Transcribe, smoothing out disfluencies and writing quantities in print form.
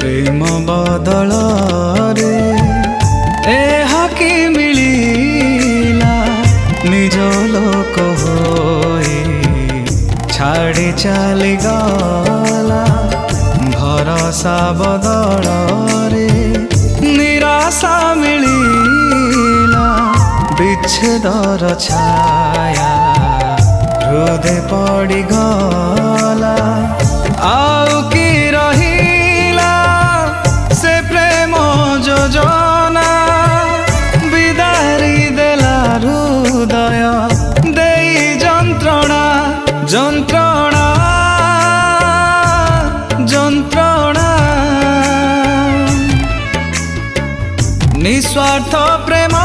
प्रेम बदल रे एहाकी मिलिला निज लोक होई छाड़ी चली गला भरोसा बदल रे निराशा मिलिला विच्छेदर छाया हृदय पड़ी गला आउ की रहिला से प्रेम योजना विदारी देला हृदय देई जंत्रणा जंत्रणा जंत्रणा निस्वार्थ प्रेम